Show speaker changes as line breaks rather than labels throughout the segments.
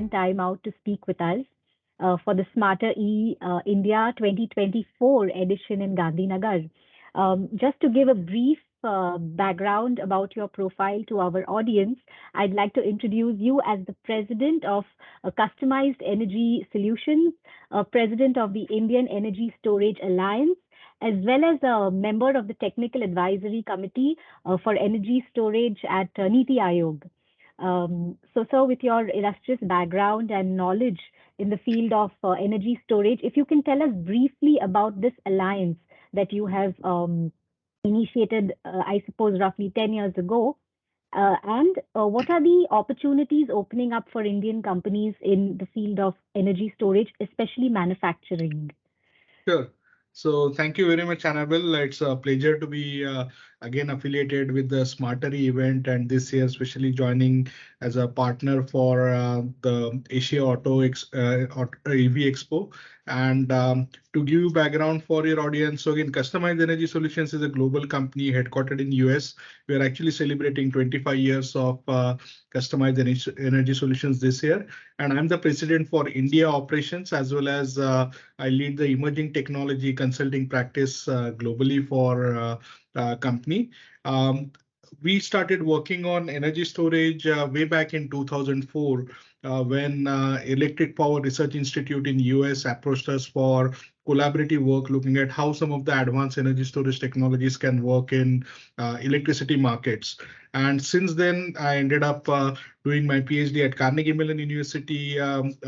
taken time out to speak with us for the Smarter India 2024 edition in Gandhinagar. Just to give a brief background about your profile to our audience, I'd like to introduce you as the president of Customized Energy Solutions, president of the Indian Energy Storage Alliance, as well as a member of the Technical Advisory Committee for Energy Storage at Niti Aayog. So, sir, with your illustrious background and knowledge in the field of energy storage, if you can tell us briefly about this alliance that you have initiated, I suppose, roughly 10 years ago, and what are the opportunities opening up for Indian companies in the field of energy storage, especially manufacturing?
Sure. So thank you very much, Annabelle. It's a pleasure to be again affiliated with the Smarter event, and this year especially joining as a partner for the Asia EV Expo. And to give you background for your audience, so again, Customized Energy Solutions is a global company headquartered in US. We are actually celebrating 25 years of Customized Energy Solutions this year. And I'm the president for India operations, as well as I lead the emerging technology consulting practice globally for company. We started working on energy storage way back in 2004 when Electric Power Research Institute in US approached us for collaborative work looking at how some of the advanced energy storage technologies can work in electricity markets. And since then, I ended up doing my PhD at Carnegie Mellon University,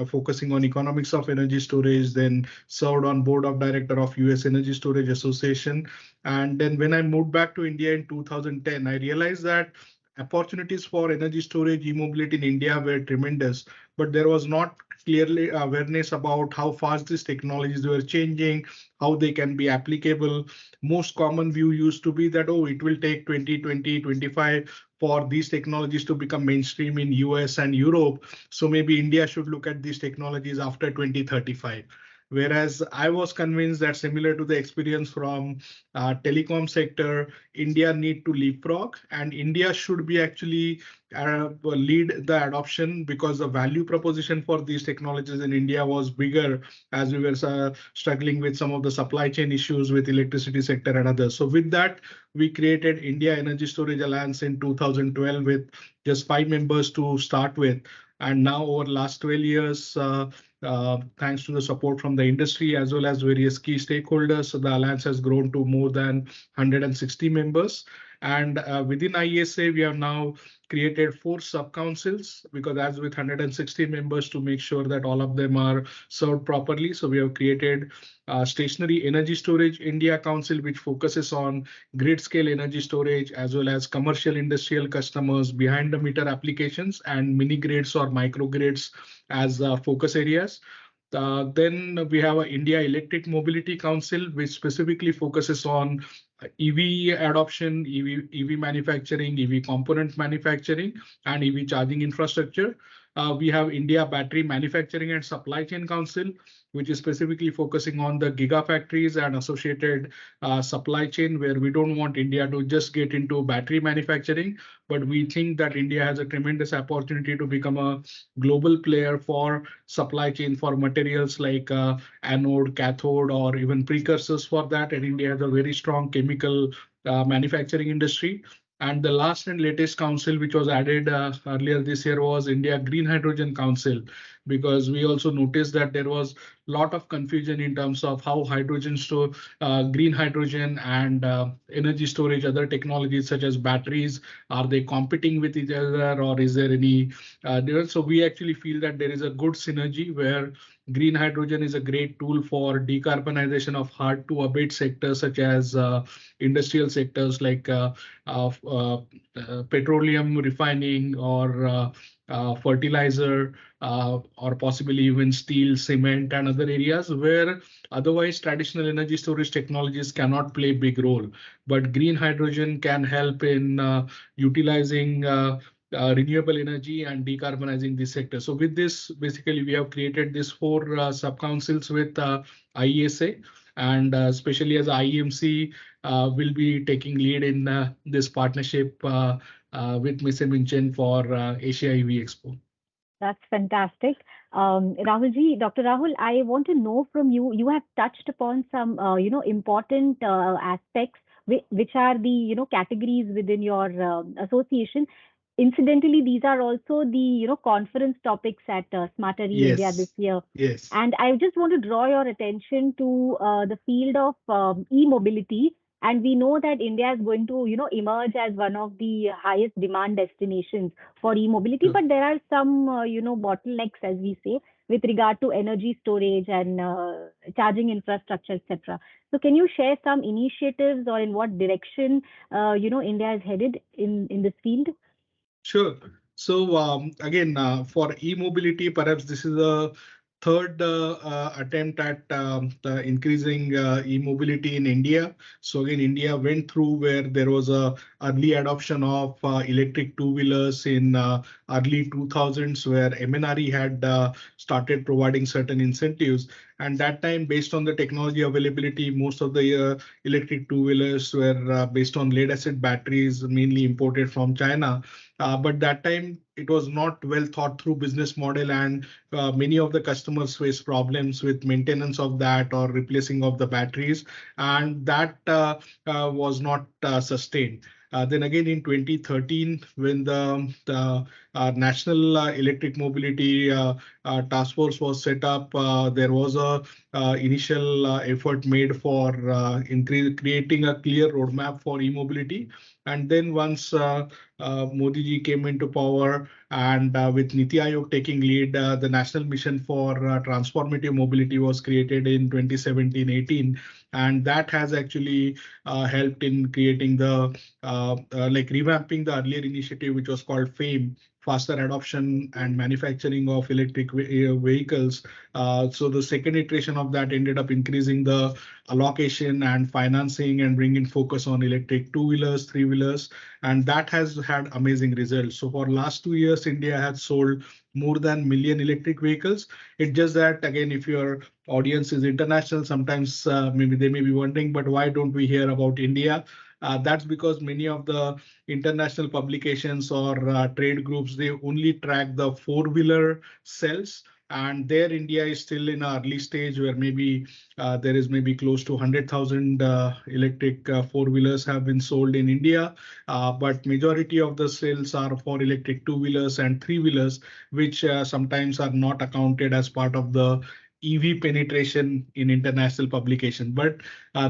focusing on economics of energy storage, then served on board of director of US Energy Storage Association. And then when I moved back to India in 2010, I realized that opportunities for energy storage e-mobility in India were tremendous, but there was not clearly awareness about how fast these technologies were changing, how they can be applicable. Most common view used to be that, oh, it will take 2025 for these technologies to become mainstream in US and Europe. So maybe India should look at these technologies after 2035. Whereas I was convinced that similar to the experience from telecom sector, India need to leapfrog, and India should be actually lead the adoption, because the value proposition for these technologies in India was bigger as we were struggling with some of the supply chain issues with electricity sector and others. So with that, we created India Energy Storage Alliance in 2012 with just 5 members to start with. And now over last 12 years, thanks to the support from the industry as well as various key stakeholders, so the alliance has grown to more than 160 members. And within IESA, we have now created 4 sub-councils, because as with 160 members, to make sure that all of them are served properly. So we have created Stationary Energy Storage India Council, which focuses on grid scale energy storage, as well as commercial industrial customers behind the meter applications and mini grids or micro grids as focus areas. Then we have an India Electric Mobility Council, which specifically focuses on EV adoption, EV manufacturing, EV component manufacturing, and EV charging infrastructure. We have India Battery Manufacturing and Supply Chain Council, which is specifically focusing on the gigafactories and associated supply chain, where we don't want India to just get into battery manufacturing, but we think that India has a tremendous opportunity to become a global player for supply chain for materials like anode, cathode, or even precursors for that. And India has a very strong chemical manufacturing industry. And the last and latest council, which was added earlier this year, was India Green Hydrogen Council, because we also noticed that there was a lot of confusion in terms of how hydrogen store, green hydrogen and energy storage, other technologies such as batteries, are they competing with each other, or is there any difference? So we actually feel that there is a good synergy where green hydrogen is a great tool for decarbonization of hard to abate sectors such as industrial sectors like petroleum refining or fertilizer, or possibly even steel, cement, and other areas where otherwise traditional energy storage technologies cannot play a big role. But green hydrogen can help in utilizing renewable energy and decarbonizing this sector. So with this, basically, we have created these 4 sub-councils with IESA, and especially as IEMC will be taking lead in this partnership with Ms. Minchen for Asia EV Expo.
That's fantastic. Rahulji, Dr. Rahul, I want to know from you, you have touched upon some, important aspects, which are the, categories within your association. Incidentally, these are also the, conference topics at Smarter India this
Yes,
year.
yes,
And I just want to draw your attention to the field of e-mobility. And we know that India is going to, emerge as one of the highest demand destinations for e-mobility,
sure.
but there are some, bottlenecks, as we say, with regard to energy storage and charging infrastructure, etc. So, can you share some initiatives or in what direction, India is headed in this field?
Sure. So again, for e-mobility, perhaps this is a third attempt at the increasing e-mobility in India. So again, India went through where there was a early adoption of electric two-wheelers in early 2000s, where MNRE had started providing certain incentives. And that time, based on the technology availability, most of the electric two-wheelers were based on lead-acid batteries, mainly imported from China. But that time it was not well thought through business model, and many of the customers face problems with maintenance of that or replacing of the batteries, and that was not sustained. Then again in 2013, when the National Electric Mobility Task Force was set up, there was a initial effort made for creating a clear roadmap for e-mobility. And then once Modi ji came into power, and with Niti Aayog taking lead, the National Mission for Transformative Mobility was created in 2017-18, and that has actually helped in creating the like revamping the earlier initiative, which was called FAME, faster adoption and manufacturing of electric vehicles. So the second iteration of that ended up increasing the allocation and financing and bringing focus on electric two-wheelers, three-wheelers, and that has had amazing results. So for last 2 years, India has sold more than million electric vehicles. It's just that again, if your audience is international, sometimes maybe they may be wondering, but why don't we hear about India? That's because many of the international publications or trade groups, they only track the four-wheeler sales, and there India is still in an early stage where maybe there is maybe close to 100,000 electric four-wheelers have been sold in India, but majority of the sales are for electric two-wheelers and three-wheelers, which sometimes are not accounted as part of the EV penetration in international publication. But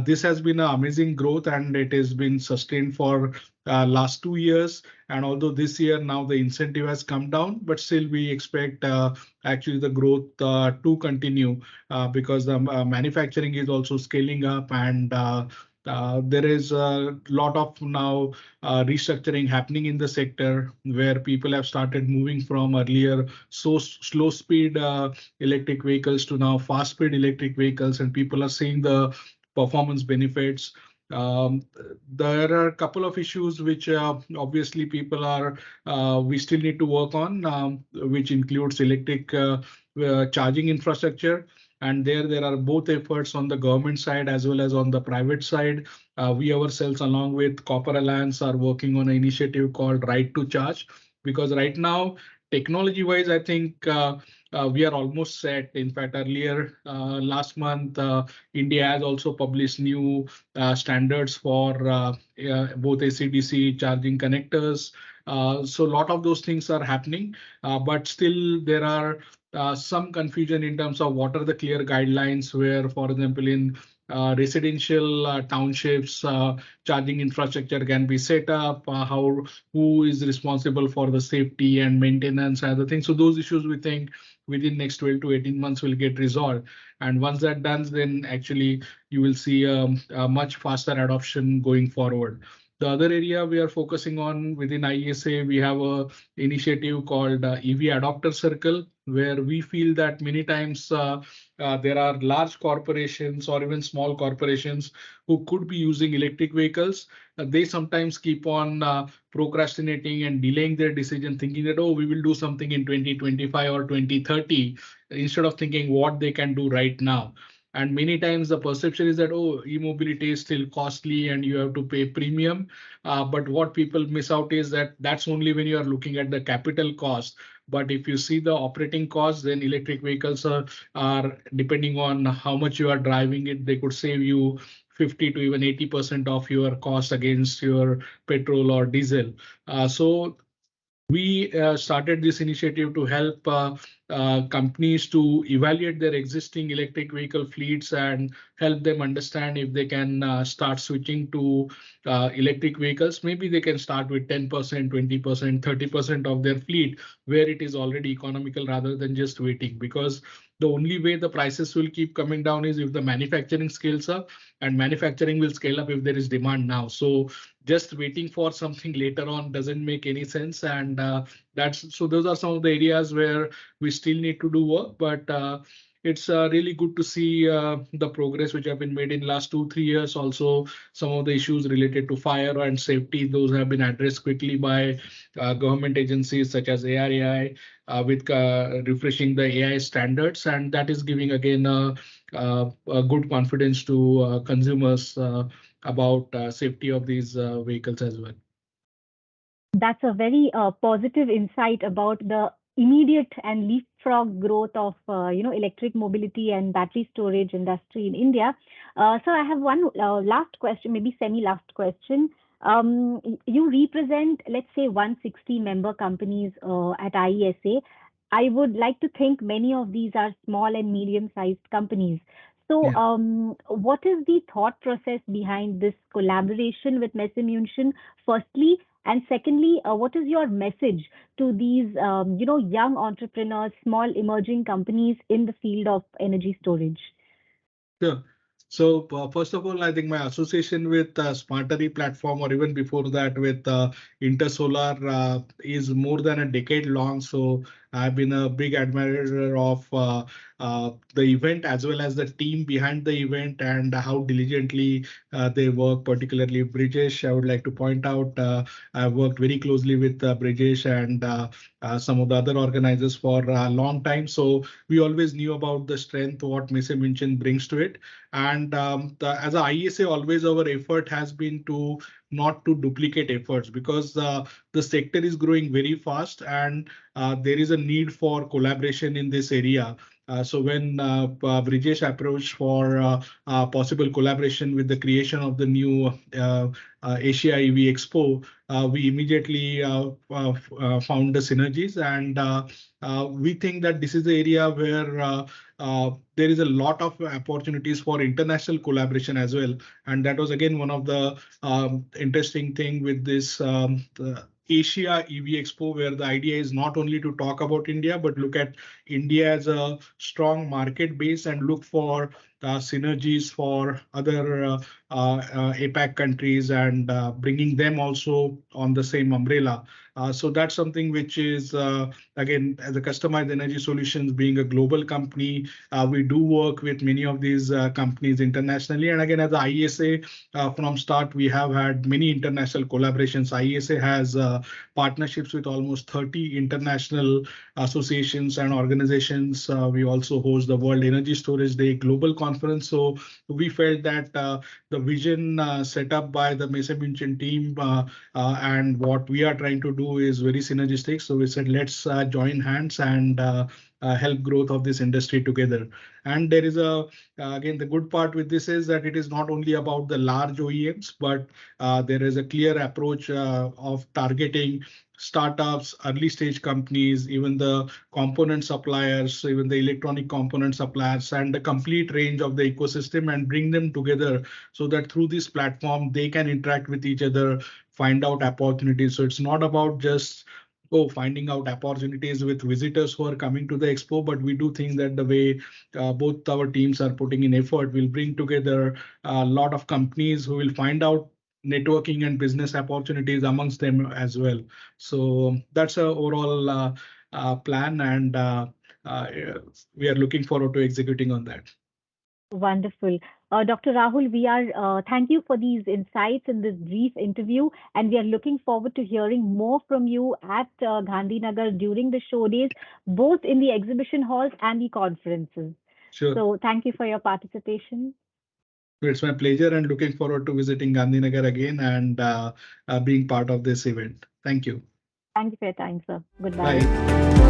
this has been an amazing growth, and it has been sustained for last 2 years. And although this year now the incentive has come down, but still we expect actually the growth to continue because the manufacturing is also scaling up, and there is a lot of now restructuring happening in the sector, where people have started moving from earlier so slow speed electric vehicles to now fast speed electric vehicles, and people are seeing the performance benefits. Um, there are a couple of issues which obviously people are we still need to work on, which includes electric charging infrastructure. And there are both efforts on the government side as well as on the private side. We ourselves, along with Copper Alliance, are working on an initiative called Right to Charge, because right now, technology-wise, I think we are almost set. In fact, earlier last month, India has also published new standards for both AC/DC charging connectors. So a lot of those things are happening, but still there are some confusion in terms of what are the clear guidelines where, for example, in residential townships, charging infrastructure can be set up, how who is responsible for the safety and maintenance and other things. So those issues we think within next 12 to 18 months will get resolved. And once that done, then actually you will see a much faster adoption going forward. The other area we are focusing on within IESA, we have a initiative called EV Adopter Circle, where we feel that many times there are large corporations or even small corporations who could be using electric vehicles. They sometimes keep on procrastinating and delaying their decision, thinking that, oh, we will do something in 2025 or 2030, instead of thinking what they can do right now. And many times the perception is that, oh, e-mobility is still costly and you have to pay premium. But what people miss out is that that's only when you are looking at the capital cost. But if you see the operating costs, then electric vehicles are depending on how much you are driving it, they could save you 50 to even 80% of your cost against your petrol or diesel. So we started this initiative to help companies to evaluate their existing electric vehicle fleets and help them understand if they can start switching to electric vehicles. Maybe they can start with 10%, 20%, 30% of their fleet where it is already economical rather than just waiting. Because the only way the prices will keep coming down is if the manufacturing scales up, and manufacturing will scale up if there is demand now. So just waiting for something later on doesn't make any sense. And that's so those are some of the areas where we still need to do work, but it's really good to see the progress which have been made in last 2 3 years. Also, some of the issues related to fire and safety, those have been addressed quickly by government agencies such as ARAI, with refreshing the AI standards, and that is giving again a good confidence to consumers about safety of these vehicles as well.
That's a very positive insight about the immediate and leapfrog growth of electric mobility and battery storage industry in India. So I have one last question, maybe semi last question. You represent, let's say, 160 member companies at IESA. I would like to think many of these are small and medium sized companies. So,
Yeah.
what is the thought process behind this collaboration with Messe München? Firstly, and secondly, what is your message to these, young entrepreneurs, small emerging companies in the field of energy storage?
Sure. So first of all, I think my association with Smartery platform, or even before that with Intersolar, is more than a decade long. So I've been a big admirer of the event as well as the team behind the event and how diligently they work. Particularly Brijesh, I would like to point out. I've worked very closely with Brijesh and some of the other organizers for a long time. So we always knew about the strength what Messe München brings to it. And as a IESA, always our effort has been to not to duplicate efforts, because the sector is growing very fast and there is a need for collaboration in this area. So when Brijesh approached for possible collaboration with the creation of the new Asia EV Expo, we immediately found the synergies, and we think that this is the area where there is a lot of opportunities for international collaboration as well. And that was again one of the interesting thing with this the Asia EV Expo, where the idea is not only to talk about India, but look at India as a strong market base and look for synergies for other APAC countries and bringing them also on the same umbrella. So that's something which is, again, as a customized energy solutions, being a global company, we do work with many of these companies internationally. And again, as a IESA, from start, we have had many international collaborations. IESA has partnerships with almost 30 international associations and organizations. We also host the World Energy Storage Day global conference. So we felt that the vision set up by the Messe München team and what we are trying to do is very synergistic. So we said, let's join hands and help growth of this industry together. And there is again, the good part with this is that it is not only about the large OEMs, but there is a clear approach of targeting startups, early stage companies, even the component suppliers, even the electronic component suppliers, and the complete range of the ecosystem, and bring them together so that through this platform they can interact with each other, find out opportunities. So it's not about just finding out opportunities with visitors who are coming to the expo, but we do think that the way both our teams are putting in effort will bring together a lot of companies who will find out networking and business opportunities amongst them as well. So that's our overall plan, and uh, we are looking forward to executing on that.
Wonderful. Dr. Rahul, thank you for these insights in this brief interview, and we are looking forward to hearing more from you at Gandhinagar during the show days, both in the exhibition halls and the conferences.
Sure.
So thank you for your participation.
It's my pleasure and looking forward to visiting Gandhinagar again and being part of this event. Thank you.
Thank you for your time, sir. Goodbye.
Bye.